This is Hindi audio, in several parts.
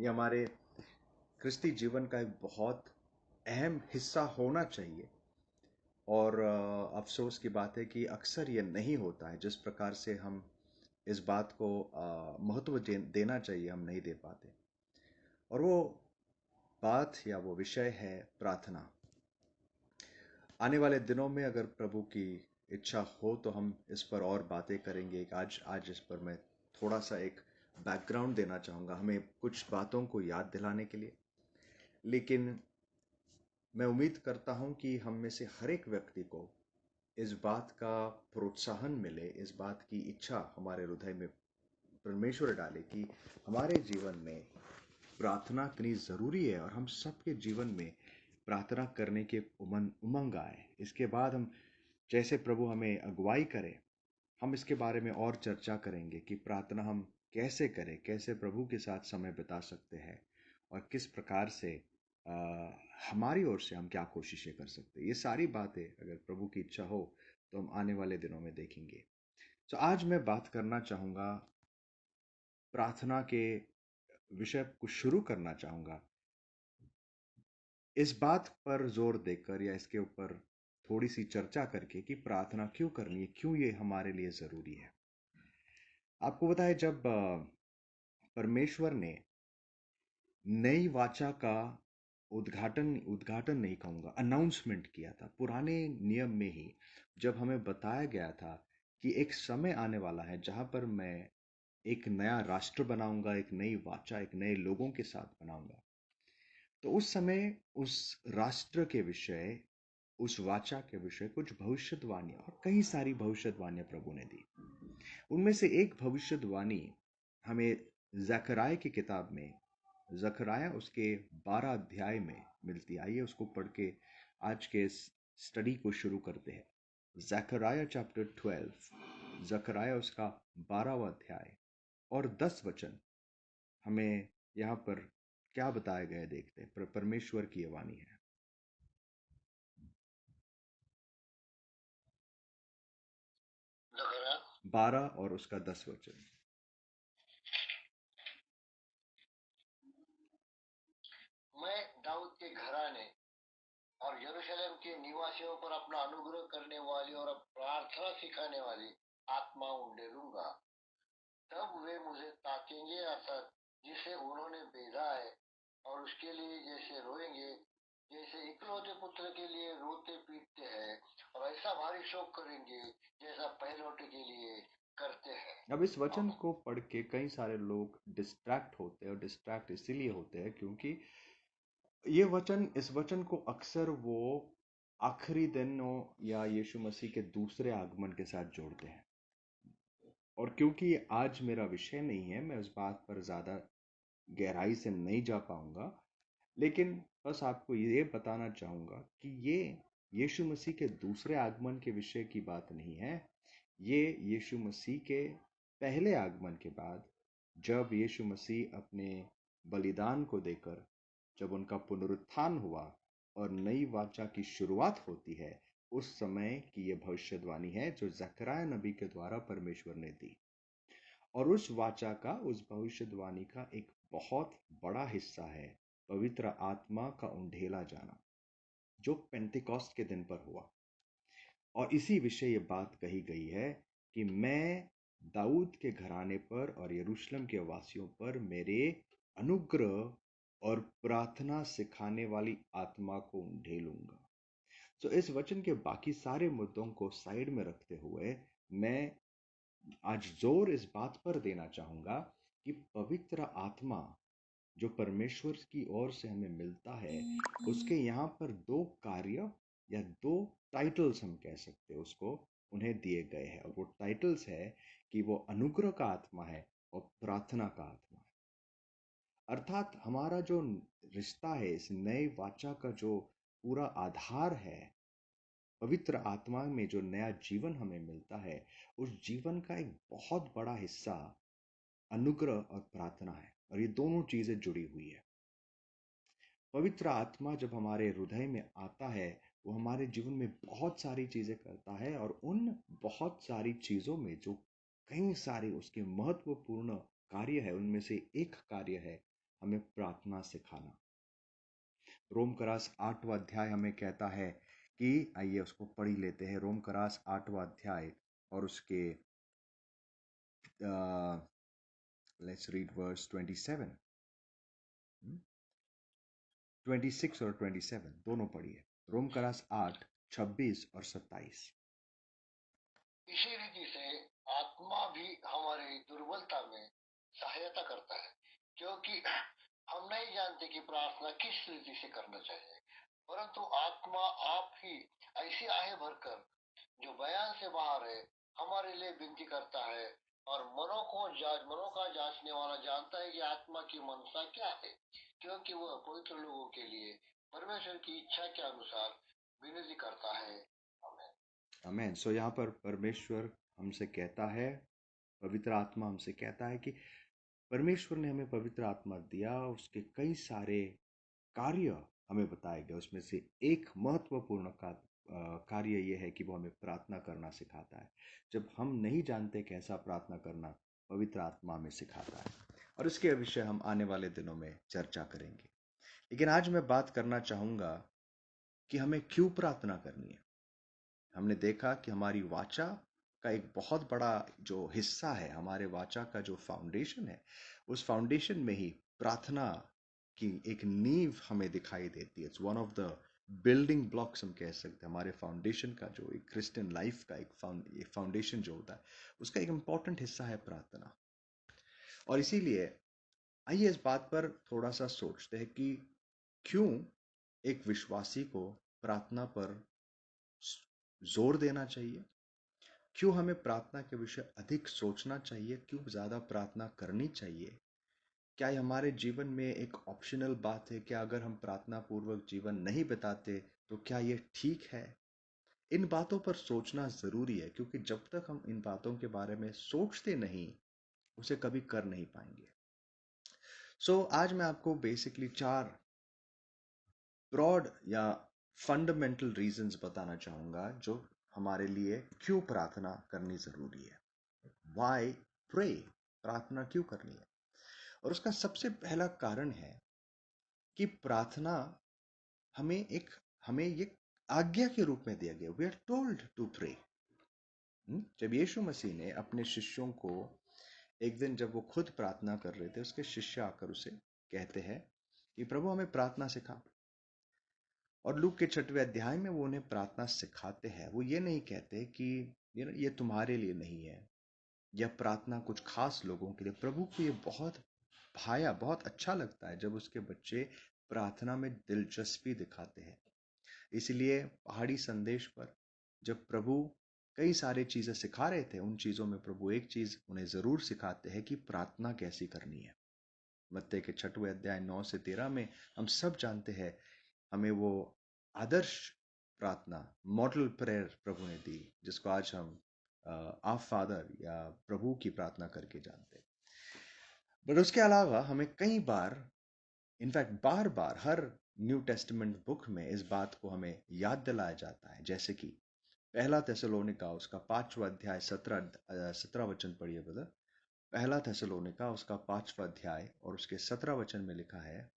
ये हमारे क्रिस्ती जीवन का एक बहुत अहम हिस्सा होना चाहिए। और अफसोस की बात है कि अक्सर ये नहीं होता है। जिस प्रकार से हम इस बात को महत्व देना चाहिए, हम नहीं दे पाते। और वो बात या वो विषय है प्रार्थना। आने वाले दिनों में अगर प्रभु की इच्छा हो तो हम इस पर और बातें करेंगे। आज इस पर मैं थोड़ा सा एक बैकग्राउंड देना चाहूँगा, हमें कुछ बातों को याद दिलाने के लिए। लेकिन मैं उम्मीद करता हूँ कि हम में से हर एक व्यक्ति को इस बात का प्रोत्साहन मिले, इस बात की इच्छा हमारे हृदय में परमेश्वर डाले कि हमारे जीवन में प्रार्थना कितनी ज़रूरी है और हम सबके जीवन में प्रार्थना करने की उमंग आए। इसके बाद हम जैसे प्रभु हमें अगुवाई करे, हम इसके बारे में और चर्चा करेंगे कि प्रार्थना हम कैसे करें, कैसे प्रभु के साथ समय बिता सकते हैं और किस प्रकार से आ, हमारी ओर से हम क्या कोशिशें कर सकते हैं। ये सारी बातें अगर प्रभु की इच्छा हो तो हम आने वाले दिनों में देखेंगे। तो आज मैं बात करना चाहूँगा, प्रार्थना के विषय को शुरू करना चाहूँगा इस बात पर जोर देकर या इसके ऊपर थोड़ी सी चर्चा करके कि प्रार्थना क्यों करनी है, क्यों ये हमारे लिए ज़रूरी है। आपको पता है, जब परमेश्वर ने नई वाचा का उद्घाटन उद्घाटन नहीं कहूँगा, अनाउंसमेंट किया था पुराने नियम में ही, जब हमें बताया गया था कि एक समय आने वाला है जहाँ पर मैं एक नया राष्ट्र बनाऊंगा, एक नई वाचा एक नए लोगों के साथ बनाऊंगा। तो उस समय उस राष्ट्र के विषय, उस वाचा के विषय कुछ भविष्यवाणी और कई सारी भविष्यवाणियां प्रभु ने दी। उनमें से एक भविष्यवाणी हमें जकराया की किताब में, जकराया उसके 12 अध्याय में मिलती। आइए उसको पढ़ के आज के स्टडी को शुरू करते हैं। जकराया चैप्टर 12, जकराया उसका 12वां अध्याय और 10 वचन हमें यहाँ पर क्या बताया गया है देखते हैं। परमेश्वर की ये वाणी है। 12 और उसका 10 वचन। मैं दाऊद के घराने और यरूशलेम के निवासियों पर अपना अनुग्रह करने वाली और प्रार्थना सिखाने वाली आत्मा उंडेलूंगा। तब वे मुझे ताकेंगे, अर्थात जिसे उन्होंने भेजा है, और उसके लिए जैसे रोएंगे, जैसे इकलौते पुत्र के लिए रोते पीटते हैं, और ऐसा भारी शोक करेंगे जैसा पहलौठे के लिए करते हैं। अब इस वचन को पढ़ के कई सारे लोग डिस्ट्रैक्ट होते हैं, और डिस्ट्रैक्ट इसीलिए होते हैं क्योंकि इस वचन को अक्सर वो आखिरी दिनों या यीशु मसीह के दूसरे आगमन के साथ जोड़ते हैं। और क्योंकि ये आज मेरा विषय नहीं है, मैं उस बात पर ज़्यादा गहराई से नहीं जा पाऊंगा। लेकिन बस आपको ये बताना चाहूँगा कि ये यीशु मसीह के दूसरे आगमन के विषय की बात नहीं है। ये यीशु मसीह के पहले आगमन के बाद, जब यीशु मसीह अपने बलिदान को देकर जब उनका पुनरुत्थान हुआ और नई वाचा की शुरुआत होती है, उस समय की ये भविष्यवाणी है जो जकरया नबी के द्वारा परमेश्वर ने दी। और उस वाचा का, उस भविष्यवाणी का एक बहुत बड़ा हिस्सा है पवित्र आत्मा का उंडेला जाना, जो पेंतिकॉस्ट के दिन पर हुआ। और इसी विषय ये बात कही गई है कि मैं दाऊद के घराने पर और यरूशलेम के वासियों पर मेरे अनुग्रह और प्रार्थना सिखाने वाली आत्मा को उंडेलूंगा। तो इस वचन के बाकी सारे मुद्दों को साइड में रखते हुए मैं आज जोर इस बात पर देना चाहूंगा कि पवित्र आत्मा जो परमेश्वर की ओर से हमें मिलता है, उसके यहाँ पर दो कार्य या दो टाइटल्स हम कह सकते हैं उसको, उन्हें दिए गए हैं। और वो टाइटल्स है कि वो अनुग्रह का आत्मा है और प्रार्थना का आत्मा है। अर्थात हमारा जो रिश्ता है, इस नए वाचा का जो पूरा आधार है, पवित्र आत्मा में जो नया जीवन हमें मिलता है, उस जीवन का एक बहुत बड़ा हिस्सा अनुग्रह और प्रार्थना है। और ये दोनों चीजें जुड़ी हुई है। पवित्र आत्मा जब हमारे हृदय में आता है, वो हमारे जीवन में बहुत सारी चीजें करता है। और उन बहुत सारी चीजों में जो कई सारे उसके महत्वपूर्ण कार्य है, उनमें से एक कार्य है हमें प्रार्थना सिखाना। रोमकरास 8वां अध्याय हमें कहता है कि आइए उसको पढ़ ही लेते हैं। रोमकरास 8वां अध्याय और उसके लेट्स रीड वर्स 27, 26 और 27 दोनों पढ़िए। रोमकरास 8, 26 और 27। इसी रीति से आत्मा भी हमारी दुर्बलता में सहायता करता है, क्योंकि हम नहीं जानते कि प्रार्थना किस रीति से करना चाहिए, परंतु आत्मा आप ही ऐसी आहें भरकर जो बयान से बाहर है हमारे लिए विनती करता है। और मनों का जांचने वाला जानता है कि आत्मा की मनसा क्या है, क्योंकि वह पवित्र लोगों के लिए परमेश्वर की इच्छा के अनुसार विनती करता है। आमेन। सो यहाँ पर परमेश्वर हमसे कहता है, पवित्र आत्मा हमसे कहता है कि परमेश्वर ने हमें पवित्र आत्मा दिया, उसके कई सारे कार्य हमें बताए गए। उसमें से एक महत्वपूर्ण कार्य यह है कि वो हमें प्रार्थना करना सिखाता है। जब हम नहीं जानते कैसा प्रार्थना करना, पवित्र आत्मा हमें सिखाता है, और इसके विषय हम आने वाले दिनों में चर्चा करेंगे। लेकिन आज मैं बात करना चाहूँगा कि हमें क्यों प्रार्थना करनी है। हमने देखा कि हमारी वाचा का एक बहुत बड़ा जो हिस्सा है, हमारे वाचा का जो फाउंडेशन है, उस फाउंडेशन में ही प्रार्थना की एक नींव हमें दिखाई देती है। It's one of the building blocks हम कह सकते हैं। हमारे फाउंडेशन का जो एक क्रिश्चियन लाइफ का एक फाउंडेशन जो होता है, उसका एक इम्पॉर्टेंट हिस्सा है प्रार्थना। और इसीलिए आइए इस बात पर थोड़ा सा सोचते हैं कि क्यों एक विश्वासी को प्रार्थना पर जोर देना चाहिए, क्यों हमें प्रार्थना के विषय अधिक सोचना चाहिए, क्यों ज़्यादा प्रार्थना करनी चाहिए। क्या ये हमारे जीवन में एक ऑप्शनल बात है? क्या अगर हम प्रार्थना पूर्वक जीवन नहीं बिताते तो क्या ये ठीक है? इन बातों पर सोचना ज़रूरी है, क्योंकि जब तक हम इन बातों के बारे में सोचते नहीं, उसे कभी कर नहीं पाएंगे। आज मैं आपको बेसिकली 4 ब्रॉड या फंडामेंटल रीजंस बताना चाहूँगा जो हमारे लिए क्यों प्रार्थना करनी ज़रूरी है। Why pray? प्रार्थना क्यों करनी है? और उसका सबसे पहला कारण है कि प्रार्थना हमें ये आज्ञा के रूप में दिया गया। We are told to pray. जब यीशु मसीह ने अपने शिष्यों को एक दिन, जब वो खुद प्रार्थना कर रहे थे, उसके शिष्य आकर उसे कहते हैं कि प्रभु हमें प्रार्थना सिखा। और लूक के 6वें अध्याय में वो उन्हें प्रार्थना सिखाते हैं। वो ये नहीं कहते कि ये तुम्हारे लिए नहीं है, या प्रार्थना कुछ खास लोगों के लिए। प्रभु को ये बहुत भाया, बहुत अच्छा लगता है जब उसके बच्चे प्रार्थना में दिलचस्पी दिखाते हैं। इसलिए पहाड़ी संदेश पर जब प्रभु कई सारी चीजें सिखा रहे थे, उन चीजों में प्रभु एक चीज उन्हें जरूर सिखाते हैं कि प्रार्थना कैसी करनी है। मत्ती के 6वें अध्याय 9 से 13 में हम सब जानते हैं, हमें वो आदर्श प्रार्थना, मॉडल प्रेयर प्रभु ने दी, जिसको आज हम आप फादर या प्रभु की प्रार्थना करके जानते हैं। बट उसके अलावा हमें कई बार, इनफैक्ट बार बार, हर न्यू टेस्टामेंट बुक में इस बात को हमें याद दिलाया जाता है। जैसे कि पहला थेसलोनिका उसका 5वां अध्याय 17 वचन पढ़िए ब्रदर। पहला थेसलोनिका उसका 5वां अध्याय और उसके 17 वचन में लिखा है,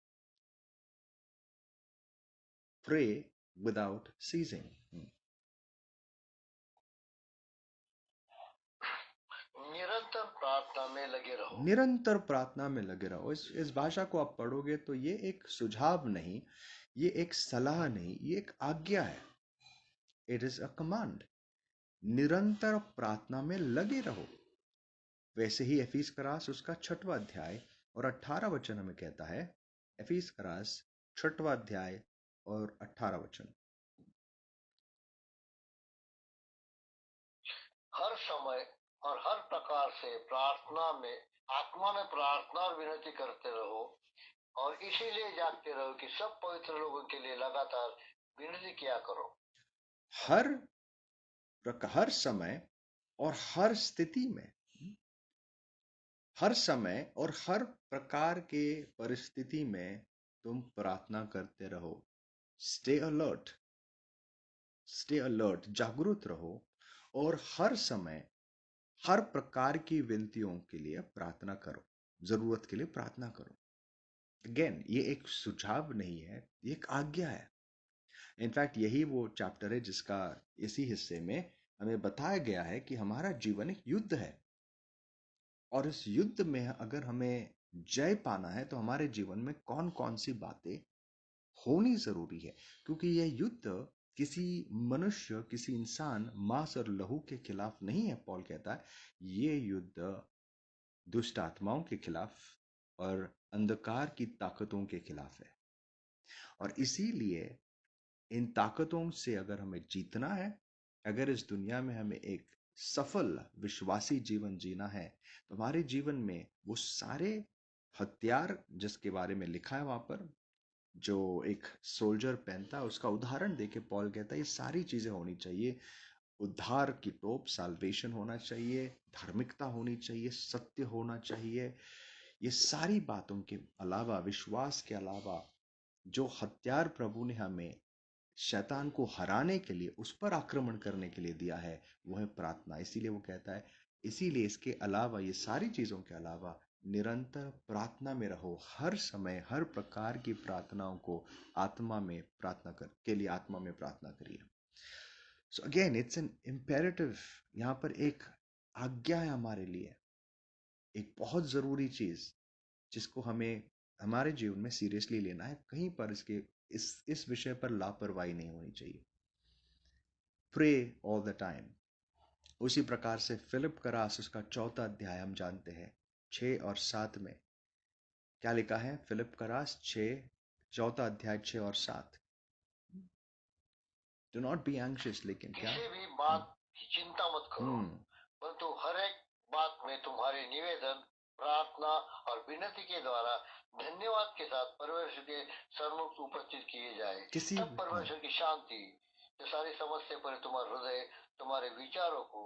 प्रे विदाउट सीजिंग। निरंतर प्रार्थना में लगे रहो। निरंतर प्रार्थना में लगे रहो। इस भाषा को आप पढ़ोगे तो ये एक सुझाव नहीं, ये एक सलाह नहीं, ये एक आज्ञा है। It is a command. निरंतर प्रार्थना में लगे रहो। वैसे ही एफीस करास उसका 6वां अध्याय और 18 वचन हमें कहता है। एफीस करास 6वां अध्याय और 18 वचन, हर समय और हर प्रकार से प्रार्थना में, आत्मा में प्रार्थना और विनती करते रहो, और इसीलिए जागते रहो कि सब पवित्र लोगों के लिए लगातार विनती किया करो। हर समय और हर स्थिति में, हर समय और हर प्रकार के परिस्थिति में तुम प्रार्थना करते रहो। स्टे अलर्ट, जागरूक रहो, और हर समय हर प्रकार की विनतियों के लिए प्रार्थना करो, जरूरत के लिए प्रार्थना करो। अगेन ये एक सुझाव नहीं है, ये एक आज्ञा है। इनफैक्ट यही वो चैप्टर है जिसका इसी हिस्से में हमें बताया गया है कि हमारा जीवन एक युद्ध है, और इस युद्ध में अगर हमें जय पाना है तो हमारे जीवन में कौन कौन सी बातें होनी जरूरी है। क्योंकि यह युद्ध किसी मनुष्य, किसी इंसान, मांस और लहू के खिलाफ नहीं है। पॉल कहता है ये युद्ध दुष्ट आत्माओं के खिलाफ और अंधकार की ताकतों के खिलाफ है। और इसीलिए इन ताकतों से अगर हमें जीतना है, अगर इस दुनिया में हमें एक सफल विश्वासी जीवन जीना है, तो हमारे जीवन में वो सारे हथियार जिसके बारे में लिखा है वहां पर, जो एक सोल्जर पहनता है, उसका उदाहरण देके पॉल कहता है ये सारी चीजें होनी चाहिए। उद्धार की टोप, साल्वेशन होना चाहिए, धार्मिकता होनी चाहिए, सत्य होना चाहिए। ये सारी बातों के अलावा, विश्वास के अलावा, जो हथियार प्रभु ने हमें शैतान को हराने के लिए, उस पर आक्रमण करने के लिए दिया है, वो है प्रार्थना। इसीलिए वो कहता है, इसीलिए इसके अलावा, ये सारी चीजों के अलावा निरंतर प्रार्थना में रहो। हर समय हर प्रकार की प्रार्थनाओं को आत्मा में प्रार्थना कर के लिए आत्मा में प्रार्थना करिए। So again it's an imperative. यहाँ पर एक आज्ञा है हमारे लिए, एक बहुत जरूरी चीज जिसको हमें हमारे जीवन में सीरियसली लेना है। कहीं पर इस विषय पर लापरवाही नहीं होनी चाहिए। Pray all the time. उसी प्रकार से फिलिप का रास, उसका 4 अध्याय हम जानते हैं 6 और 7 में क्या लिखा है। फिलिप का रास 4 अध्याय 6 और 7। डू नॉट बी एंग्शियस, लेकिन क्या, किसी भी बात की चिंता मत करो, परंतु हर एक बात में तुम्हारे निवेदन, प्रार्थना और विनती के द्वारा धन्यवाद के साथ परमेश्वर के सम्मुख उपस्थित किए जाए। किसी तब परमेश्वर की शांति जो सारी समझ से परे तुम्हारा हृदय, तुम्हारे विचारों को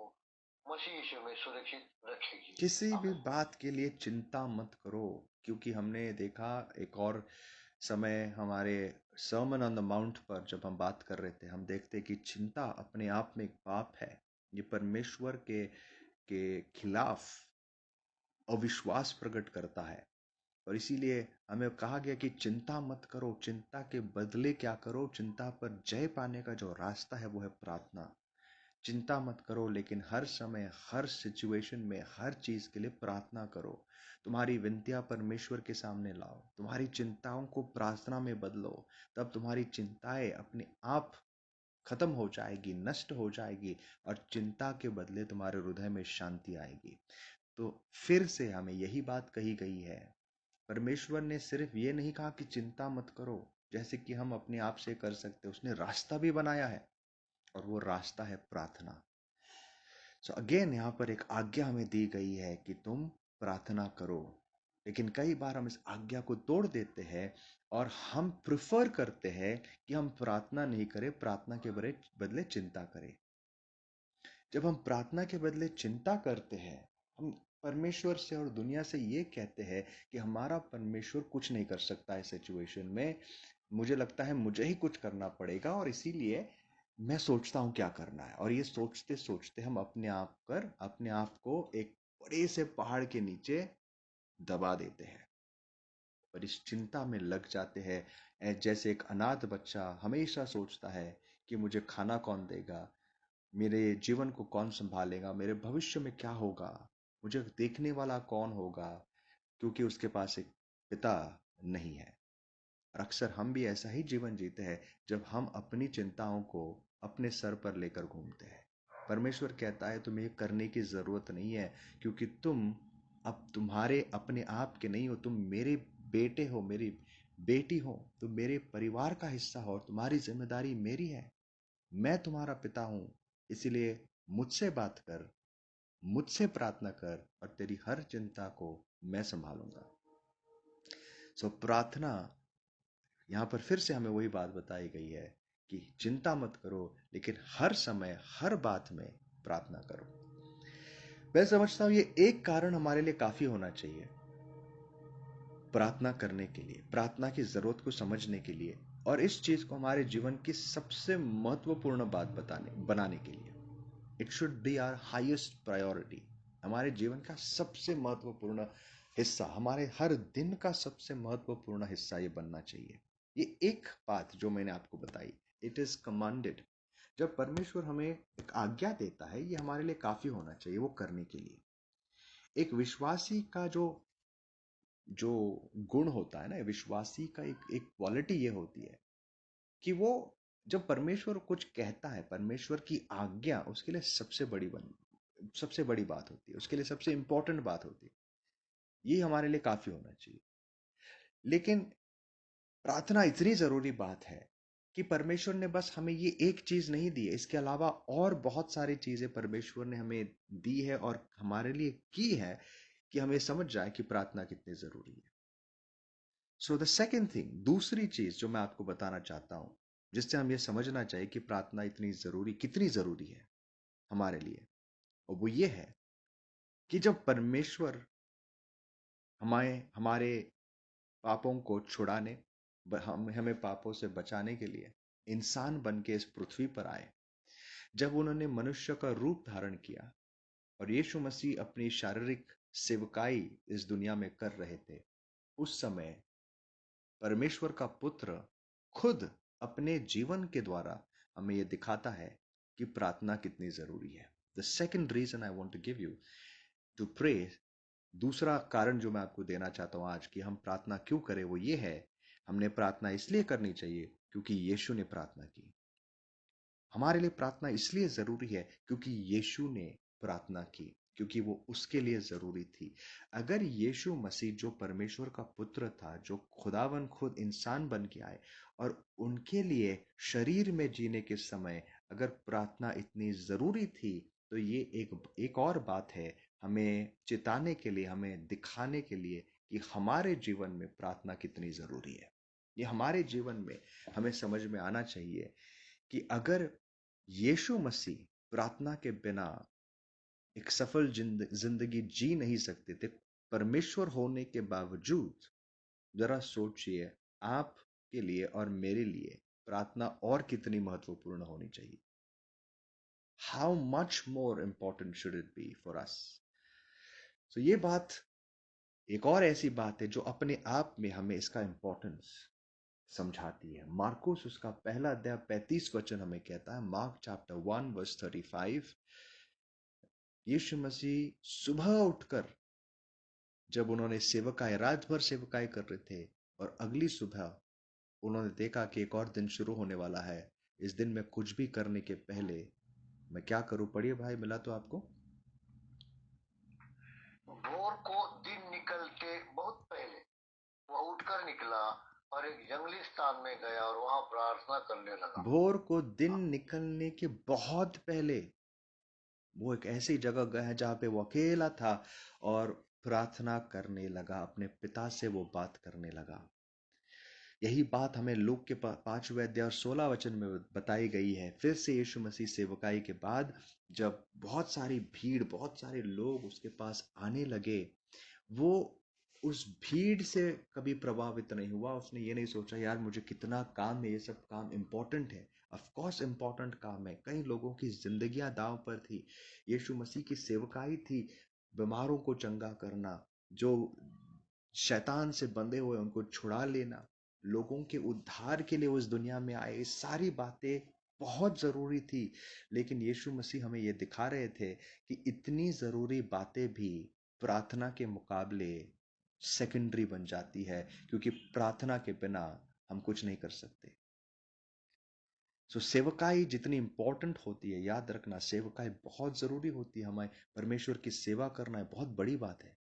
मसीह यीशु में सुरक्षित रखेगी। किसी भी आमीन। बात के लिए चिंता मत करो। क्योंकि हमने देखा एक और समय हमारे सर्मन ऑन द माउंट पर जब हम बात कर रहे थे, हम देखते कि चिंता अपने आप में एक पाप है। ये परमेश्वर के खिलाफ अविश्वास प्रकट करता है। और इसीलिए हमें कहा गया कि चिंता मत करो, चिंता के बदले क्या करो, चिंता पर जय पाने का जो रास्ता है वो है प्रार्थना। चिंता मत करो, लेकिन हर समय, हर सिचुएशन में, हर चीज के लिए प्रार्थना करो। तुम्हारी विनतियां परमेश्वर के सामने लाओ, तुम्हारी चिंताओं को प्रार्थना में बदलो। तब तुम्हारी चिंताएं अपने आप खत्म हो जाएगी, नष्ट हो जाएगी, और चिंता के बदले तुम्हारे हृदय में शांति आएगी। तो फिर से हमें यही बात कही गई है। परमेश्वर ने सिर्फ ये नहीं कहा कि चिंता मत करो, जैसे कि हम अपने आप से कर सकते, उसने रास्ता भी बनाया है, और वो रास्ता है प्रार्थना। सो अगेन यहाँ पर एक आज्ञा हमें दी गई है कि तुम प्रार्थना करो। लेकिन कई बार हम इस आज्ञा को तोड़ देते हैं और हम प्रेफर करते हैं कि हम प्रार्थना नहीं करें, प्रार्थना के बदले चिंता करें। जब हम प्रार्थना के बदले चिंता करते हैं, हम परमेश्वर से और दुनिया से ये कहते हैं कि हमारा परमेश्वर कुछ नहीं कर सकता है सिचुएशन में, मुझे लगता है मुझे ही कुछ करना पड़ेगा, और इसीलिए मैं सोचता हूँ क्या करना है। और ये सोचते सोचते हम अपने आप को एक बड़े से पहाड़ के नीचे दबा देते हैं और इस चिंता में लग जाते हैं। जैसे एक अनाथ बच्चा हमेशा सोचता है कि मुझे खाना कौन देगा, मेरे जीवन को कौन संभालेगा, मेरे भविष्य में क्या होगा, मुझे देखने वाला कौन होगा, क्योंकि उसके पास एक पिता नहीं है। और अक्सर हम भी ऐसा ही जीवन जीते हैं जब हम अपनी चिंताओं को अपने सर पर लेकर घूमते हैं। परमेश्वर कहता है तुम्हें ये करने की जरूरत नहीं है, क्योंकि तुम अब तुम्हारे अपने आप के नहीं हो, तुम मेरे बेटे हो, मेरी बेटी हो, तुम मेरे परिवार का हिस्सा हो, और तुम्हारी जिम्मेदारी मेरी है। मैं तुम्हारा पिता हूं, इसीलिए मुझसे बात कर, मुझसे प्रार्थना कर, और तेरी हर चिंता को मैं संभालूंगा। सो प्रार्थना, यहाँ पर फिर से हमें वही बात बताई गई है कि चिंता मत करो, लेकिन हर समय हर बात में प्रार्थना करो। मैं समझता हूं ये एक कारण हमारे लिए काफी होना चाहिए प्रार्थना करने के लिए, प्रार्थना की जरूरत को समझने के लिए, और इस चीज को हमारे जीवन की सबसे महत्वपूर्ण बात बनाने के लिए। It should be our highest priority, हमारे जीवन का सबसे महत्वपूर्ण हिस्सा, हमारे हर दिन का सबसे महत्वपूर्ण हिस्सा ये बनना चाहिए। ये एक बात जो मैंने आपको बताई, इट इज कमांडेड। जब परमेश्वर हमें एक आज्ञा देता है, ये हमारे लिए काफी होना चाहिए वो करने के लिए। एक विश्वासी का जो जो गुण होता है ना, विश्वासी का एक एक क्वालिटी ये होती है कि वो जब परमेश्वर कुछ कहता है, परमेश्वर की आज्ञा उसके लिए सबसे बड़ी बात होती है, उसके लिए सबसे इंपॉर्टेंट बात होती है। ये हमारे लिए काफी होना चाहिए। लेकिन प्रार्थना इतनी जरूरी बात है कि परमेश्वर ने बस हमें ये एक चीज नहीं दी है, इसके अलावा और बहुत सारी चीजें परमेश्वर ने हमें दी है और हमारे लिए की है कि हमें समझ जाए कि प्रार्थना कितनी जरूरी है। सो द सेकेंड थिंग, दूसरी चीज जो मैं आपको बताना चाहता हूं, जिससे हम ये समझना चाहिए कि प्रार्थना कितनी जरूरी है हमारे लिए, और वो ये है कि जब परमेश्वर हमारे पापों को छुड़ाने, हमें पापों से बचाने के लिए इंसान बन के इस पृथ्वी पर आए, जब उन्होंने मनुष्य का रूप धारण किया और यीशु मसीह अपनी शारीरिक सेवकाई इस दुनिया में कर रहे थे, उस समय परमेश्वर का पुत्र खुद अपने जीवन के द्वारा हमें यह दिखाता है कि प्रार्थना कितनी जरूरी है। The second reason I want to give you to pray, दूसरा कारण जो मैं आपको देना चाहता हूं आज कि हम प्रार्थना क्यों करें, वो ये है, हमने प्रार्थना इसलिए करनी चाहिए क्योंकि यीशु ने प्रार्थना की। हमारे लिए प्रार्थना इसलिए जरूरी है क्योंकि यीशु ने प्रार्थना की, क्योंकि वो उसके लिए जरूरी थी। अगर यीशु मसीह जो परमेश्वर का पुत्र था, जो खुदावन खुद इंसान बन के आए, और उनके लिए शरीर में जीने के समय अगर प्रार्थना इतनी जरूरी थी, तो ये एक और बात है हमें चिताने के लिए, हमें दिखाने के लिए कि हमारे जीवन में प्रार्थना कितनी जरूरी है। ये हमारे जीवन में हमें समझ में आना चाहिए कि अगर यीशु मसीह प्रार्थना के बिना एक सफल जिंदगी जी नहीं सकते थे, परमेश्वर होने के बावजूद, जरा सोचिए आपके लिए और मेरे लिए प्रार्थना और कितनी महत्वपूर्ण होनी चाहिए। How much more important should it be for us. तो ये बात एक और ऐसी बात है जो अपने आप में हमें इसका इंपॉर्टेंस समझाती है। मार्कुस उसका पहला अध्याय 35 वचन हमें कहता है, मार्क चैप्टर 1 वर्स 35, यीशु मसीह सुबह उठकर, जब उन्होंने सेवकाई, रात भर सेवकाई कर रहे थे, और अगली सुबह उन्होंने देखा कि एक और दिन शुरू होने वाला है, इस दिन में कुछ भी करने के पहले मैं क्या करूं, पढ़िए भाई, मिला तो आपको। भोर को दिन निकलते बहुत पहले वह उठकर निकला और एक जंगली स्थान में गया और वहां प्रार्थना करने लगा। भोर को दिन निकलने के बहुत पहले वो एक ऐसी जगह गया जहां पे वो अकेला था और प्रार्थना करने लगा, अपने पिता से वो बात करने लगा। यही बात हमें लूक के 5वें अध्याय और 16 वचन में बताई गई है। फिर से यीशु मसीह सेवकाई के बाद जब बहुत सारी भीड़, बहुत सारे लोग उसके पास आने लगे, वो उस भीड़ से कभी प्रभावित नहीं हुआ। उसने ये नहीं सोचा यार मुझे कितना काम है, ये सब काम इम्पोर्टेंट है। ऑफ कोर्स इम्पोर्टेंट काम है, कई लोगों की जिंदगियां दांव पर थी। यीशु मसीह की सेवकाई थी बीमारों को चंगा करना, जो शैतान से बंधे हुए उनको छुड़ा लेना, लोगों के उद्धार के लिए उस दुनिया में आए, ये सारी बातें बहुत जरूरी थी। लेकिन यीशु मसीह हमें ये दिखा रहे थे कि इतनी जरूरी बातें भी प्रार्थना के मुकाबले सेकेंडरी बन जाती है, क्योंकि प्रार्थना के बिना हम कुछ नहीं कर सकते। सेवकाई जितनी इंपॉर्टेंट होती है, याद रखना सेवकाई बहुत जरूरी होती है, हमें परमेश्वर की सेवा करना है, बहुत बड़ी बात है।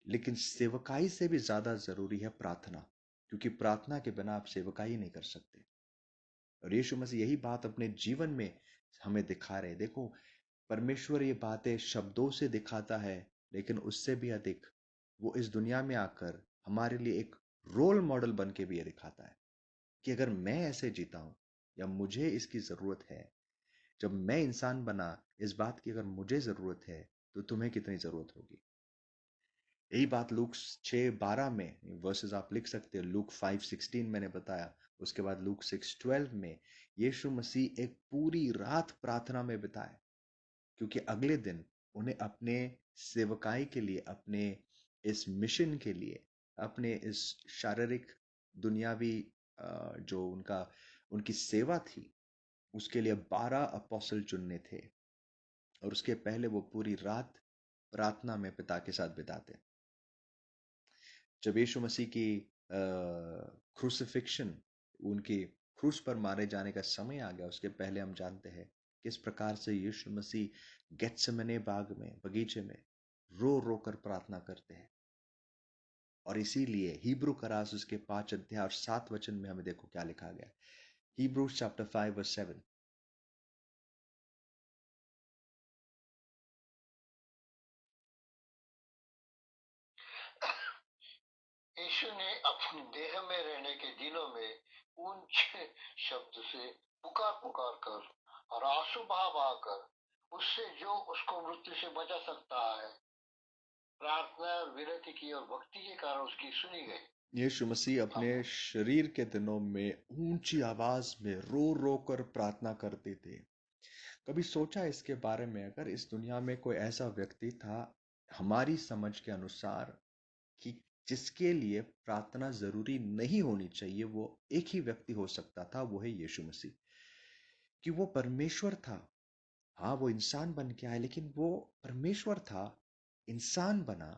लेकिन सेवकाई से भी ज्यादा जरूरी है प्रार्थना, क्योंकि प्रार्थना के बिना आप सेवकाई नहीं कर सकते। और यीशु मसीह यही बात अपने जीवन में हमें दिखा रहे। देखो, परमेश्वर ये बातें शब्दों से दिखाता है, लेकिन उससे भी अधिक वो इस दुनिया में आकर हमारे लिए एक रोल मॉडल बन के भी ये दिखाता है कि अगर मैं ऐसे जीता हूं, या मुझे इसकी जरूरत है, जब मैं इंसान बना, इस बात की अगर मुझे जरूरत है, तो तुम्हें कितनी जरूरत होगी। यही बात लूक 6:12 में वर्सेस आप लिख सकते हैं। लूक 5:16 मैंने बताया, उसके बाद लूक 6:12 में यीशु मसीह एक पूरी रात प्रार्थना में बिताए, क्योंकि अगले दिन उन्हें अपने सेवकाई के लिए, अपने इस मिशन के लिए, अपने इस शारीरिक दुनियावी जो उनकी सेवा थी, उसके लिए 12 अपोस्टल चुनने थे। और उसके पहले वो पूरी रात प्रार्थना में पिता के साथ बिताते। जब यीशु मसीह की क्रूसिफिक्शन, उनकी क्रूस पर मारे जाने का समय आ गया, उसके पहले हम जानते हैं किस प्रकार से यीशु मसीह गेत्सेमने बाग में, बगीचे में रो रो कर प्रार्थना करते हैं। और इसीलिए हिब्रू का रास उसके 5 अध्याय और 7 वचन में हमें देखो क्या लिखा गया। Hebrews chapter 5 verse 7. यीशु ने अपने देह में रहने के दिनों में ऊंचे शब्द से पुकार पुकार कर और आंसू बहा बहा कर उससे जो उसको मृत्यु से बचा सकता है प्रार्थना और विनती की और भक्ति के कारण उसकी सुनी गई। यीशु मसीह अपने शरीर के दिनों में ऊंची आवाज में रो रो कर प्रार्थना करते थे। कभी सोचा इसके बारे में, अगर इस दुनिया में कोई ऐसा व्यक्ति था हमारी समझ के अनुसार कि जिसके लिए प्रार्थना जरूरी नहीं होनी चाहिए, वो एक ही व्यक्ति हो सकता था, वो है यीशु मसीह। कि वो परमेश्वर था। हाँ, वो इंसान बन के आया, लेकिन वो परमेश्वर था, इंसान बना।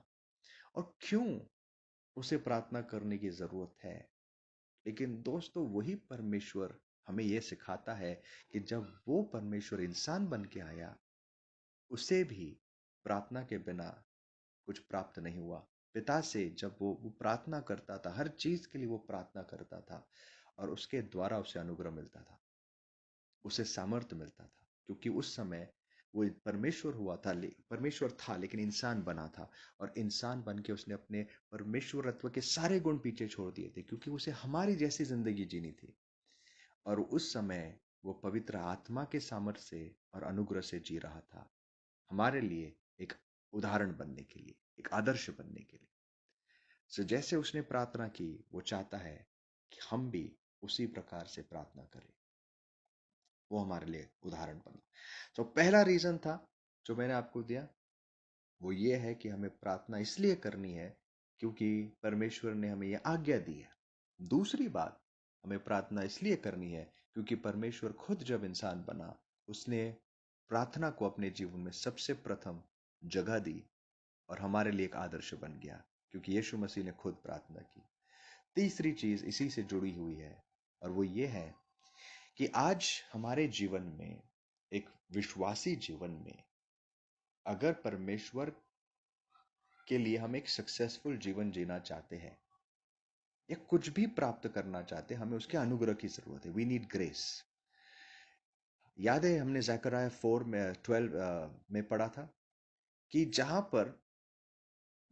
और क्यों उसे प्रार्थना करने की जरूरत है? लेकिन दोस्तों, वही परमेश्वर हमें यह सिखाता है कि जब वो परमेश्वर इंसान बन के आया, उसे भी प्रार्थना के बिना कुछ प्राप्त नहीं हुआ। पिता से जब वो प्रार्थना करता था, हर चीज के लिए वो प्रार्थना करता था, और उसके द्वारा उसे अनुग्रह मिलता था, उसे सामर्थ्य मिलता था। क्योंकि उस समय वो परमेश्वर हुआ था, परमेश्वर था लेकिन इंसान बना था। और इंसान बन के उसने अपने परमेश्वरत्व के सारे गुण पीछे छोड़ दिए थे, क्योंकि उसे हमारी जैसी जिंदगी जीनी थी। और उस समय वो पवित्र आत्मा के सामर्थ्य से और अनुग्रह से जी रहा था, हमारे लिए एक उदाहरण बनने के लिए, एक आदर्श बनने के लिए। सो जैसे उसने प्रार्थना की, वो चाहता है कि हम भी उसी प्रकार से प्रार्थना करें, वो हमारे लिए उदाहरण बना। तो पहला रीजन था जो मैंने आपको दिया, वो ये है कि हमें प्रार्थना इसलिए करनी है क्योंकि परमेश्वर ने हमें यह आज्ञा दी है। दूसरी बात, हमें प्रार्थना इसलिए करनी है क्योंकि परमेश्वर खुद जब इंसान बना, उसने प्रार्थना को अपने जीवन में सबसे प्रथम जगह दी और हमारे लिए एक आदर्श बन गया, क्योंकि यीशु मसीह ने खुद प्रार्थना की। तीसरी चीज इसी से जुड़ी हुई है, और वो ये है कि आज हमारे जीवन में, एक विश्वासी जीवन में, अगर परमेश्वर के लिए हम एक सक्सेसफुल जीवन जीना चाहते हैं या कुछ भी प्राप्त करना चाहते हैं, हमें उसके अनुग्रह की जरूरत है। We need grace. याद है हमने ज़करया 4 में 12 में पढ़ा था कि जहां पर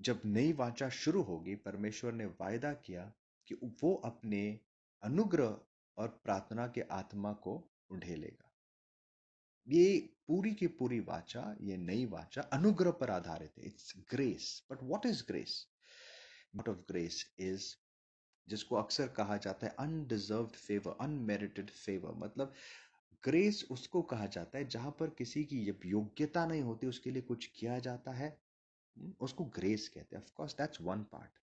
जब नई वाचा शुरू होगी, परमेश्वर ने वायदा किया कि वो अपने अनुग्रह और प्रार्थना के आत्मा को उंडेलेगा। ये पूरी की पूरी वाचा, ये नई वाचा अनुग्रह पर आधारित है। It's grace. But what is grace? But of grace is, जिसको अक्सर कहा जाता है अनडिजर्व्ड फेवर, अनमेरिटेड फेवर। मतलब ग्रेस उसको कहा जाता है जहां पर किसी की योग्यता नहीं होती, उसके लिए कुछ किया जाता है, उसको ग्रेस कहते हैं। Of course that's one part,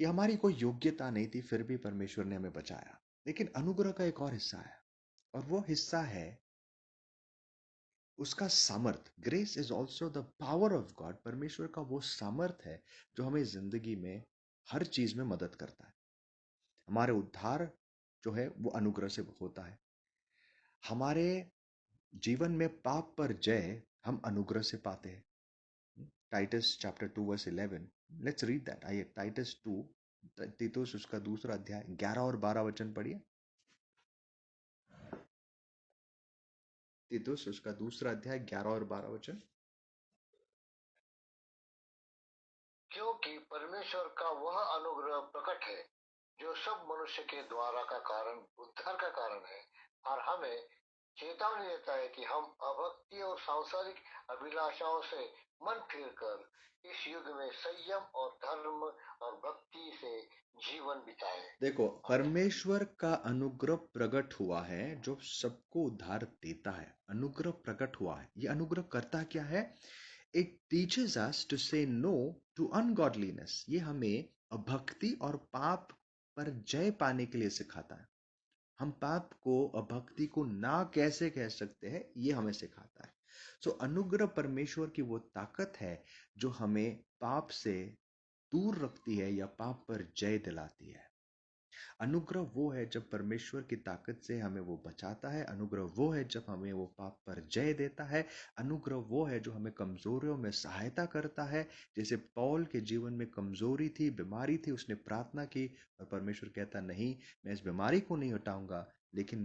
कि हमारी कोई योग्यता नहीं थी फिर भी परमेश्वर ने हमें बचाया। लेकिन अनुग्रह का एक और हिस्सा है, और वो हिस्सा है उसका सामर्थ। Grace is also the power of God. परमेश्वर का वो सामर्थ है जो हमें जिंदगी में हर चीज में मदद करता है। हमारे उद्धार जो है वो अनुग्रह से होता है। हमारे जीवन में पाप पर जय हम अनुग्रह से पाते हैं। Titus chapter 2 verse 11, let's read that. आइए टाइटस 2, तीतुस उसका दूसरा अध्याय 11 और 12 वचन पढ़िए। तीतुस उसका दूसरा अध्याय 11 और 12 वचन। क्योंकि परमेश्वर का वह अनुग्रह प्रकट है जो सब मनुष्य के द्वारा का कारण उद्धार का कारण है, और हमें चेतावनी देता है कि हम अभक्ति और सांसारिक अभिलाषाओं से मन फिर कर इस युग में संयम और धर्म और भक्ति से जीवन बिताए। देखो, परमेश्वर का अनुग्रह प्रकट हुआ है जो सबको उद्धार देता है। अनुग्रह प्रकट हुआ है। ये अनुग्रह करता क्या है? It teaches us to say no to ungodliness. ये हमें अभक्ति और पाप पर जय पाने के लिए सिखाता है. हम पाप को, अभक्ति को ना कैसे कह सकते हैं, ये हमें सिखाता है. सो अनुग्रह परमेश्वर की वो ताकत है जो हमें पाप से दूर रखती है या पाप पर जय दिलाती है. अनुग्रह वो है जब परमेश्वर की ताकत से हमें वो बचाता है. अनुग्रह वो है जब हमें वो पाप पर जय देता है. अनुग्रह वो है जो हमें कमजोरियों में सहायता करता है. जैसे पौल के जीवन में कमजोरी थी, बीमारी थी, उसने प्रार्थना की और परमेश्वर कहता नहीं, मैं इस बीमारी को नहीं हटाऊंगा, लेकिन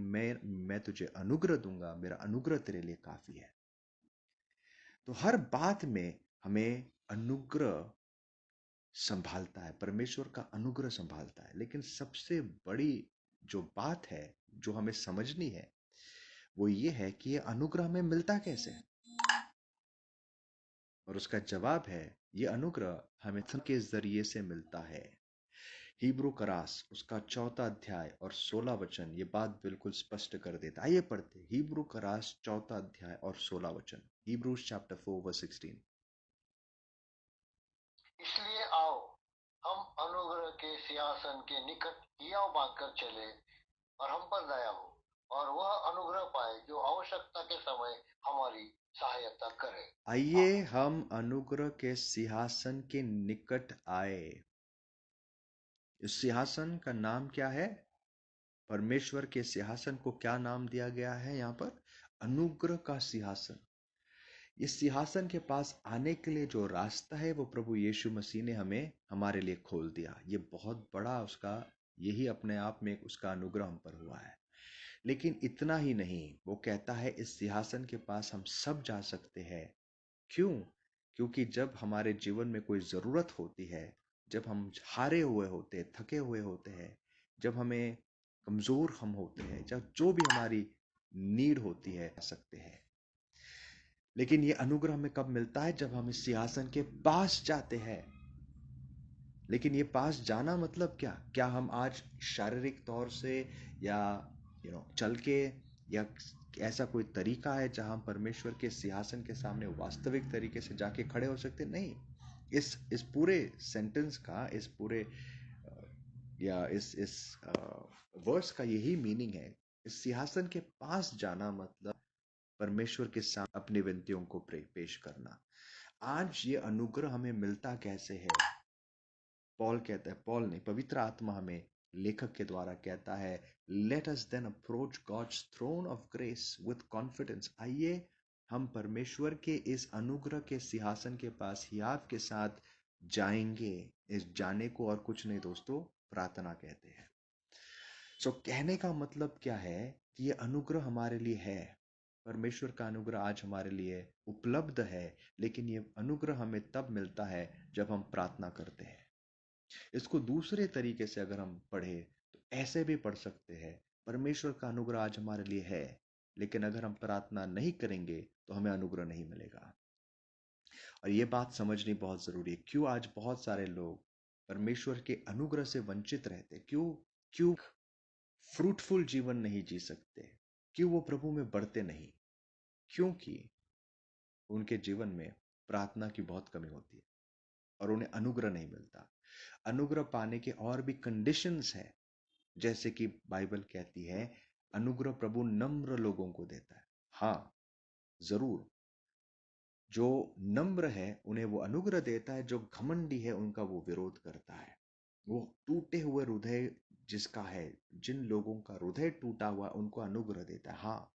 मैं तुझे अनुग्रह दूंगा, मेरा अनुग्रह तेरे लिए काफी है. तो हर बात में हमें अनुग्रह संभालता है, परमेश्वर का अनुग्रह संभालता है. लेकिन सबसे बड़ी जो बात है जो हमें समझनी है वो ये है कि ये अनुग्रह हमें मिलता कैसे है. और उसका जवाब है, ये अनुग्रह हमें के जरिए से मिलता है. हिब्रू करास उसका 4 अध्याय और 16 वचन ये बात बिल्कुल स्पष्ट कर देता है. आइए पढ़ते हिब्रू करास 4 अध्याय और 16 वचन. Hebrews chapter 4 verse 16. इसलिए आओ, हम अनुग्रह के सिंहासन के निकट हियाव बांधकर चले और हम पर दया हो और वह अनुग्रह पाए जो आवश्यकता के समय हमारी सहायता करे. आइए हम अनुग्रह के सिंहासन के निकट आए. इस सिंहासन का नाम क्या है? परमेश्वर के सिंहासन को क्या नाम दिया गया है यहाँ पर? अनुग्रह का सिंहासन. इस सिंहासन के पास आने के लिए जो रास्ता है वो प्रभु यीशु मसीह ने हमें हमारे लिए खोल दिया. ये बहुत बड़ा उसका, यही अपने आप में उसका अनुग्रह हम पर हुआ है. लेकिन इतना ही नहीं, वो कहता है इस सिंहासन के पास हम सब जा सकते हैं. क्यों? क्योंकि जब हमारे जीवन में कोई ज़रूरत होती है, जब हम हारे हुए होते हैं, थके हुए होते हैं, जब हमें कमज़ोर हम होते हैं, जब जो भी हमारी नीड होती है, आ सकते हैं. लेकिन ये अनुग्रह हमें कब मिलता है? जब हम इस सिंहासन के पास जाते हैं. लेकिन ये पास जाना मतलब क्या? क्या हम आज शारीरिक तौर से या चल के या ऐसा कोई तरीका है जहां हम परमेश्वर के सिंहासन के सामने वास्तविक तरीके से जाके खड़े हो सकते? नहीं. इस पूरे सेंटेंस का, इस पूरे या इस वर्स का यही मीनिंग है. इस सिंहासन के पास जाना मतलब परमेश्वर के सामने अपनी विनतियों को पेश करना. आज ये अनुग्रह हमें मिलता कैसे है? पॉल कहता है, पॉल नहीं, पवित्र आत्मा हमें लेखक के द्वारा कहता है, let us then approach God's throne of grace with confidence. आइए हम परमेश्वर के इस अनुग्रह के सिंहासन के पास हियाव के साथ जाएंगे. इस जाने को और कुछ नहीं दोस्तों, प्रार्थना कहते हैं. सो कहने का मतलब क्या है कि ये अनुग्रह हमारे लिए है. परमेश्वर का अनुग्रह आज हमारे लिए उपलब्ध है. लेकिन ये अनुग्रह हमें तब मिलता है जब हम प्रार्थना करते हैं. इसको दूसरे तरीके से अगर हम पढ़े तो ऐसे भी पढ़ सकते हैं, परमेश्वर का अनुग्रह आज हमारे लिए है, लेकिन अगर हम प्रार्थना नहीं करेंगे तो हमें अनुग्रह नहीं मिलेगा. और ये बात समझनी बहुत जरूरी है. क्यों आज बहुत सारे लोग परमेश्वर के अनुग्रह से वंचित रहते? क्यों क्यों फ्रूटफुल जीवन नहीं जी सकते? क्यों वो प्रभु में बढ़ते नहीं? क्योंकि उनके जीवन में प्रार्थना की बहुत कमी होती है और उन्हें अनुग्रह नहीं मिलता. अनुग्रह पाने के और भी कंडीशंस है, जैसे कि बाइबल कहती है अनुग्रह प्रभु नम्र लोगों को देता है. हाँ, जरूर, जो नम्र है उन्हें वो अनुग्रह देता है, जो घमंडी है उनका वो विरोध करता है. वो टूटे हुए हृदय जिसका है, जिन लोगों का हृदय टूटा हुआ उनको अनुग्रह देता है. हाँ,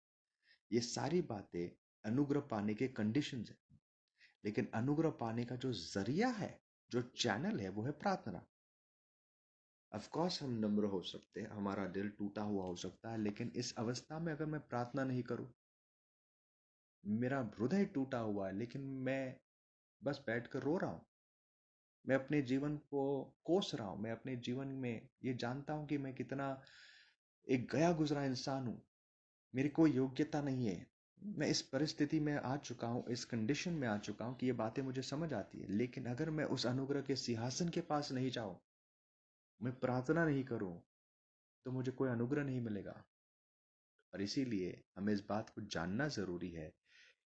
ये सारी बातें अनुग्रह पाने के कंडीशंस है. लेकिन अनुग्रह पाने का जो जरिया है, जो चैनल है, वो है प्रार्थना. ऑफ कोर्स हम नम्र हो सकते हैं, हमारा दिल टूटा हुआ हो सकता है, लेकिन इस अवस्था में अगर मैं प्रार्थना नहीं करूं, मेरा हृदय टूटा हुआ है लेकिन मैं बस बैठकर रो रहा हूं, मैं अपने जीवन को कोस रहा हूं, मैं अपने जीवन में ये जानता हूं कि मैं कितना एक गया गुजरा इंसान हूं, मेरी कोई योग्यता नहीं है, मैं इस परिस्थिति में आ चुका हूं, इस कंडीशन में आ चुका हूं कि ये बातें मुझे समझ आती है. लेकिन अगर मैं उस अनुग्रह के सिंहासन के पास नहीं जाऊं, मैं प्रार्थना नहीं करूं, तो मुझे कोई अनुग्रह नहीं मिलेगा. और इसीलिए हमें इस बात को जानना जरूरी है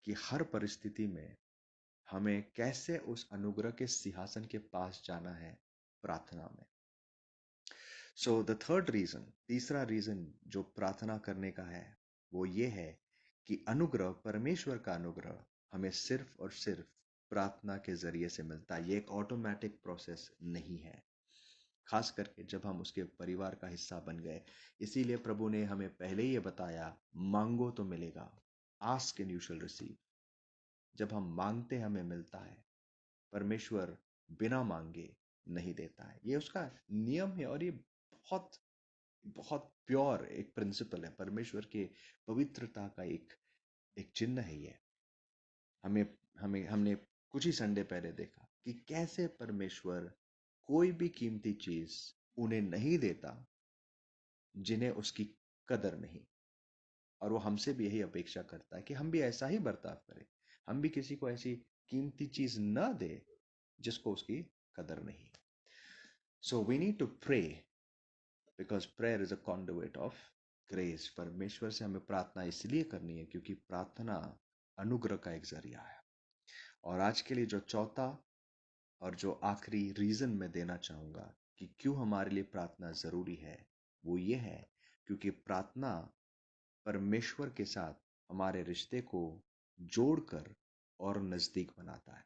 कि हर परिस्थिति में हमें कैसे उस अनुग्रह के सिंहासन के पास जाना है प्रार्थना में। सो द थर्ड रीजन, तीसरा रीजन जो प्रार्थना करने का है वो ये है कि अनुग्रह, परमेश्वर का अनुग्रह हमें सिर्फ और सिर्फ प्रार्थना के जरिए से मिलता है। ये एक ऑटोमेटिक प्रोसेस नहीं है, खास करके जब हम उसके परिवार का हिस्सा बन गए। इसीलिए प्रभु ने हमें पहले ही ये बताया, मांगो तो मिलेगा, ask and you shall receive. जब हम मांगते हैं हमें मिलता है। परमेश्वर बिना मांगे नहीं देता है, ये उसका नियम है। और ये बहुत बहुत प्योर एक प्रिंसिपल है, परमेश्वर के पवित्रता का एक एक चिन्ह है ये। हमें हमें हमने कुछ ही संडे पहले देखा कि कैसे परमेश्वर कोई भी कीमती चीज उन्हें नहीं देता जिन्हें उसकी कदर नहीं। और वो हमसे भी यही अपेक्षा करता है कि हम भी ऐसा ही बर्ताव करें, हम भी किसी को ऐसी कीमती चीज न दे जिसको उसकी कदर नहीं। So we need to pray because prayer is a conduit of grace. परमेश्वर से हमें प्रार्थना इसलिए करनी है क्योंकि प्रार्थना अनुग्रह का एक जरिया है। और आज के लिए जो चौथा और जो आखिरी रीजन मैं देना चाहूंगा कि क्यों हमारे लिए प्रार्थना जरूरी है, वो ये है क्योंकि प्रार्थना परमेश्वर के साथ हमारे रिश्ते को जोड़कर और नजदीक बनाता है।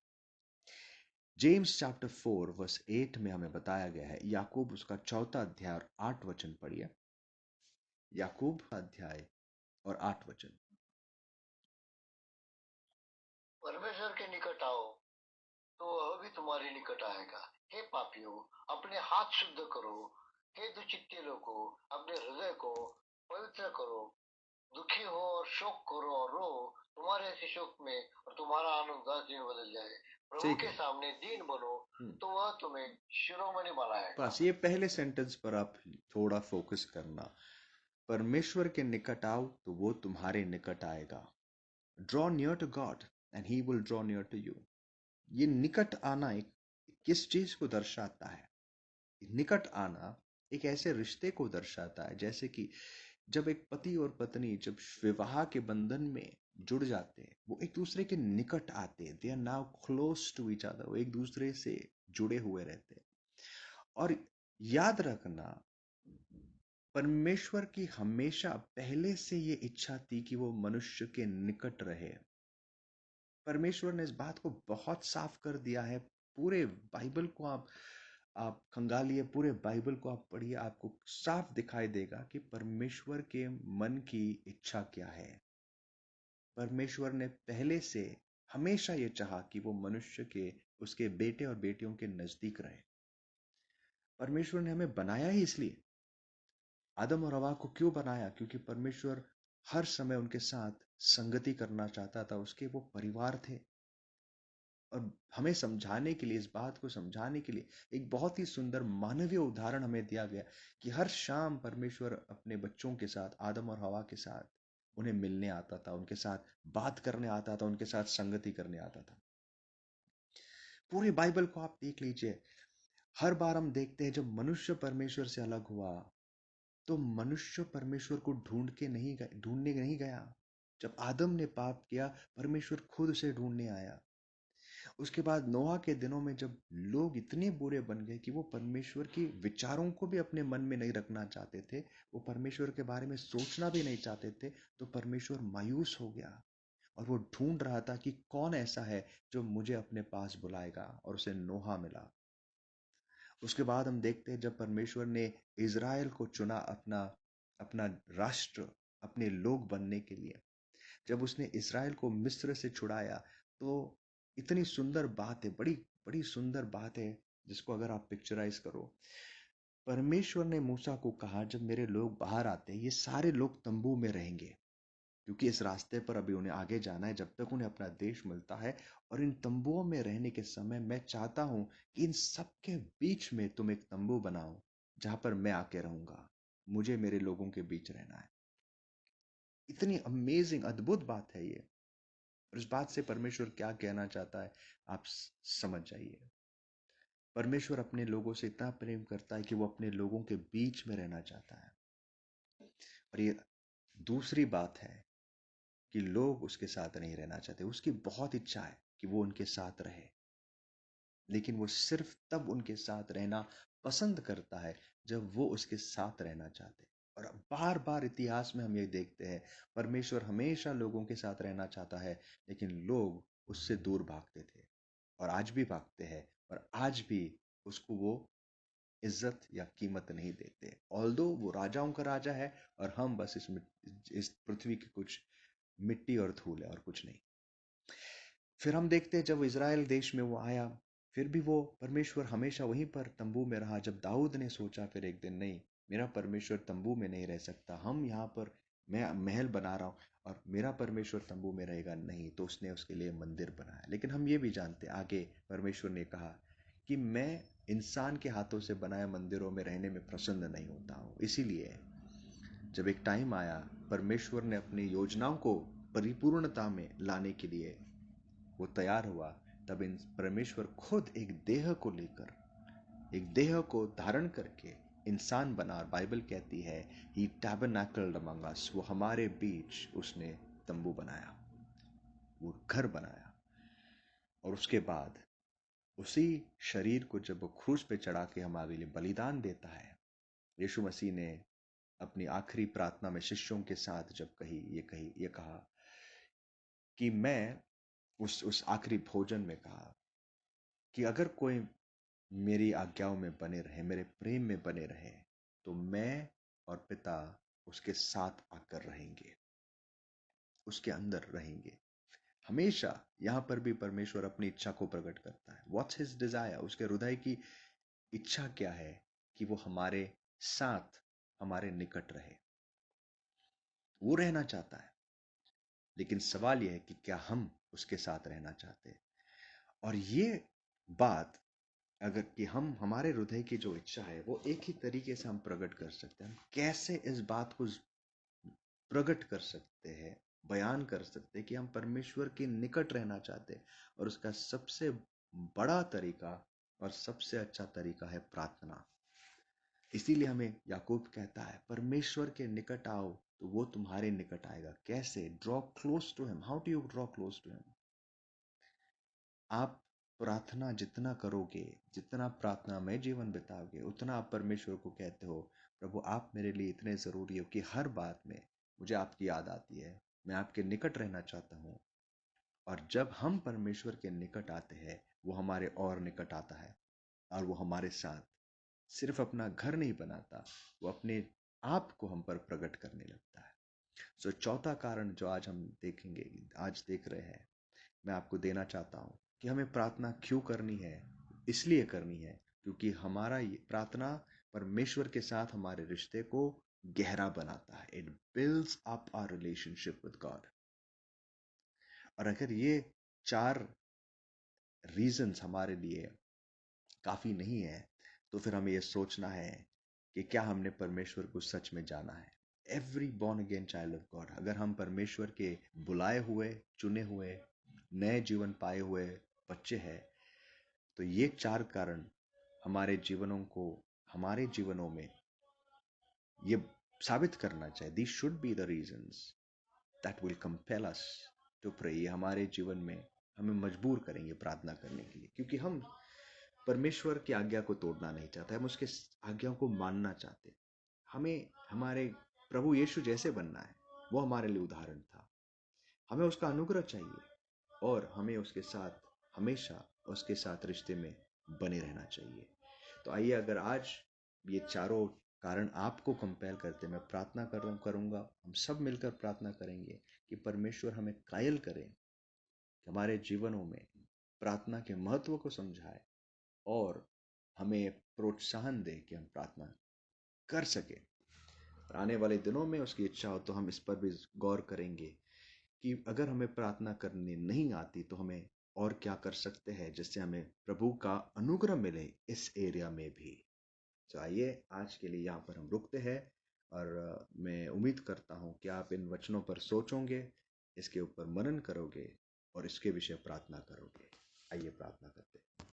जेम्स चैप्टर 4 वर्स 8 में हमें बताया गया है, याकूब उसका चौथा अध्याय और 8 वचन पढ़िए। याकूब अध्याय और 8 वचन। परमेश्वर के निकट आओ तो वह भी तुम्हारे निकट आएगा। हे पापियों, अपने हाथ शुद्ध करो। हे दुचित्ते लोगों, अपने हृदय को पवित्र करो। दुखी हो और शोक करो और रो, तुम्हारे ऐसे शोक में और तुम्हारा आनंद उदासी में बदल जाए। प्रभु ठीक के है। सामने दीन बनो तो वह तुम्हें शिरोमणि बनाएगा। बस ये पहले सेंटेंस पर आप थोड़ा फोकस करना। परमेश्वर के निकट आओ तो वो तुम्हारे निकट आएगा। Draw near to God and he will draw near to you. ये निकट आना एक किस चीज को दर्शाता है? निकट आना एक ऐसे रिश्ते को दर्शाता है जैसे कि जब एक पति और पत्नी जब विवाह के बंधन में जुड़ जाते हैं, वो एक दूसरे के निकट आते हैं। They are now close to each other, वो एक दूसरे से जुड़े हुए रहते हैं। और याद रखना, परमेश्वर की हमेशा पहले से ये इच्छा थी कि वो मनुष्य के निकट रहे। परमेश्वर ने इस बात को बहुत साफ कर दिया है। पूरे बाइबल को आप खंगालिए, पूरे बाइबल को आप पढ़िए, आपको साफ दिखाई देगा कि परमेश्वर के मन की इच्छा क्या है। परमेश्वर ने पहले से हमेशा ये चाहा कि वो मनुष्य के, उसके बेटे और बेटियों के नजदीक रहे। परमेश्वर ने हमें बनाया ही इसलिए। आदम और हवा को क्यों बनाया? क्योंकि परमेश्वर हर समय उनके साथ संगति करना चाहता था, उसके वो परिवार थे। और हमें समझाने के लिए, इस बात को समझाने के लिए एक बहुत ही सुंदर मानवीय उदाहरण हमें दिया गया कि हर शाम परमेश्वर अपने बच्चों के साथ, आदम और हवा के साथ उन्हें मिलने आता था, उनके साथ बात करने आता था, उनके साथ संगति करने आता था। पूरे बाइबल को आप देख लीजिए, हर बार हम देखते हैं जब मनुष्य परमेश्वर से अलग हुआ तो मनुष्य परमेश्वर को ढूंढने नहीं गया। जब आदम ने पाप किया, परमेश्वर खुद उसे ढूंढने आया। उसके बाद नोहा के दिनों में जब लोग इतने बुरे बन गए कि वो परमेश्वर की विचारों को भी अपने मन में नहीं रखना चाहते थे, वो परमेश्वर के बारे में सोचना भी नहीं चाहते थे, तो परमेश्वर मायूस हो गया और वो ढूंढ रहा था कि कौन ऐसा है जो मुझे अपने पास बुलाएगा, और उसे नोहा मिला। उसके बाद हम देखते हैं जब परमेश्वर ने इज़राइल को चुना अपना अपना राष्ट्र, अपने लोग बनने के लिए, जब उसने इज़राइल को मिस्र से छुड़ाया, तो इतनी सुंदर बात है, बड़ी बड़ी सुंदर बात है जिसको अगर आप पिक्चराइज करो। परमेश्वर ने मूसा को कहा, जब मेरे लोग बाहर आते हैं ये सारे लोग तंबू में रहेंगे, क्योंकि इस रास्ते पर अभी उन्हें आगे जाना है जब तक उन्हें अपना देश मिलता है। और इन तंबुओं में रहने के समय मैं चाहता हूं कि इन सबके बीच में तुम एक तंबू बनाओ जहां पर मैं आके रहूंगा। मुझे मेरे लोगों के बीच रहना है। इतनी अमेजिंग, अद्भुत बात है ये। और इस बात से परमेश्वर क्या कहना चाहता है आप समझ जाइए। परमेश्वर अपने लोगों से इतना प्रेम करता है कि वो अपने लोगों के बीच में रहना चाहता है। और ये दूसरी बात है कि लोग उसके साथ नहीं रहना चाहते, उसकी बहुत इच्छा है कि वो उनके साथ रहे, लेकिन वो सिर्फ तब उनके साथ रहना पसंद करता है जब वो उसके साथ रहना चाहते हैं। और बार बार इतिहास में हम ये देखते हैं, परमेश्वर हमेशा लोगों के साथ रहना चाहता है, लेकिन लोग उससे दूर भागते थे और आज भी भागते हैं, और आज भी उसको वो इज्जत या कीमत नहीं देते, ऑल्दो वो राजाओं का राजा है और हम बस इस पृथ्वी की कुछ मिट्टी और धूल है और कुछ नहीं। फिर हम देखते हैं जब इज़राइल देश में वो आया, फिर भी वो परमेश्वर हमेशा वहीं पर तंबू में रहा। जब दाऊद ने सोचा फिर एक दिन, नहीं, मेरा परमेश्वर तंबू में नहीं रह सकता, हम यहाँ पर, मैं महल बना रहा हूँ और मेरा परमेश्वर तंबू में रहेगा नहीं, तो उसने उसके लिए मंदिर बनाया। लेकिन हम ये भी जानते हैं आगे परमेश्वर ने कहा कि मैं इंसान के हाथों से बनाए मंदिरों में रहने में प्रसन्न नहीं होता हूँ। इसीलिए जब एक टाइम आया, परमेश्वर ने अपनी योजनाओं को परिपूर्णता में लाने के लिए वो तैयार हुआ, तब इन परमेश्वर खुद एक देह को लेकर, एक देह को धारण करके इंसान बना। और बाइबल कहती है ही टैबरनैकल्ड अमंग अस, वो हमारे बीच उसने तंबू बनाया, वो घर बनाया। और उसके बाद उसी शरीर को जब वो क्रूस पे चढ़ा के हमारे लिए बलिदान देता है, यीशु मसीह ने अपनी आखिरी प्रार्थना में शिष्यों के साथ जब ये कहा कि मैं उस आखिरी भोजन में कहा कि अगर कोई मेरी आज्ञाओं में बने रहे, मेरे प्रेम में बने रहे, तो मैं और पिता उसके साथ आकर रहेंगे, उसके अंदर रहेंगे हमेशा। यहां पर भी परमेश्वर अपनी इच्छा को प्रकट करता है। व्हाट्स हिज डिजायर, उसके हृदय की इच्छा क्या है? कि वो हमारे साथ, हमारे निकट रहे। वो रहना चाहता है, लेकिन सवाल यह है कि क्या हम उसके साथ रहना चाहते हैं? और ये बात, अगर कि हम, हमारे हृदय की जो इच्छा है वो एक ही तरीके से हम प्रकट कर सकते हैं। हम कैसे इस बात को प्रकट कर सकते हैं, बयान कर सकते हैं कि हम परमेश्वर के निकट रहना चाहते हैं? और उसका सबसे बड़ा तरीका और सबसे अच्छा तरीका है प्रार्थना। इसीलिए हमें याकूब कहता है परमेश्वर के निकट आओ तो वो तुम्हारे निकट आएगा। कैसे? Draw close to him. How do you draw close to him? आप प्रार्थना जितना करोगे, जितना प्रार्थना में जीवन बिताओगे, उतना आप परमेश्वर को कहते हो, प्रभु आप मेरे लिए इतने ज़रूरी हो कि हर बात में मुझे आपकी याद आती है, मैं आपके निकट रहना चाहता हूँ। और जब हम परमेश्वर के निकट आते हैं, वो हमारे और निकट आता है और वो हमारे साथ सिर्फ अपना घर नहीं बनाता, वो अपने आप को हम पर प्रकट करने लगता है। सो चौथा कारण जो आज हम देखेंगे, आज देख रहे हैं, मैं आपको देना चाहता हूं कि हमें प्रार्थना क्यों करनी है। इसलिए करनी है क्योंकि हमारा ये प्रार्थना परमेश्वर के साथ हमारे रिश्ते को गहरा बनाता है। It builds up our relationship with God. और अगर ये 4 रीजंस हमारे लिए काफी नहीं है, तो फिर हमें ये सोचना है कि क्या हमने परमेश्वर को सच में जाना है। Every born again child of God, अगर हम परमेश्वर के बुलाए हुए, चुने हुए, नए जीवन पाए हुए बच्चे हैं, तो ये 4 कारण हमारे जीवनों को, हमारे जीवनों में ये साबित करना चाहिए। These should be the reasons that will compel us to pray. ये हमारे जीवन में हमें मजबूर करेंगे प्रार्थना करने के लिए, क्योंकि हम परमेश्वर की आज्ञा को तोड़ना नहीं चाहते, हम उसके आज्ञाओं को मानना चाहते। हमें हमारे प्रभु यीशु जैसे बनना है। वो हमारे लिए उदाहरण था। हमें उसका अनुग्रह चाहिए और हमें उसके साथ हमेशा उसके साथ रिश्ते में बने रहना चाहिए। तो आइए, अगर आज ये चारों कारण आपको कंपेल करते, मैं प्रार्थना करूंगा, हम सब मिलकर प्रार्थना करेंगे कि परमेश्वर हमें कायल करें, कि हमारे जीवनों में प्रार्थना के महत्व को समझाए और हमें प्रोत्साहन दे कि हम प्रार्थना कर सके। और आने वाले दिनों में उसकी इच्छा हो तो हम इस पर भी गौर करेंगे कि अगर हमें प्रार्थना करनी नहीं आती तो हमें और क्या कर सकते हैं जिससे हमें प्रभु का अनुग्रह मिले इस एरिया में भी। तो आइए, आज के लिए यहाँ पर हम रुकते हैं और मैं उम्मीद करता हूँ कि आप इन वचनों पर सोचोगे, इसके ऊपर मनन करोगे और इसके विषय प्रार्थना करोगे। आइए प्रार्थना करते हैं।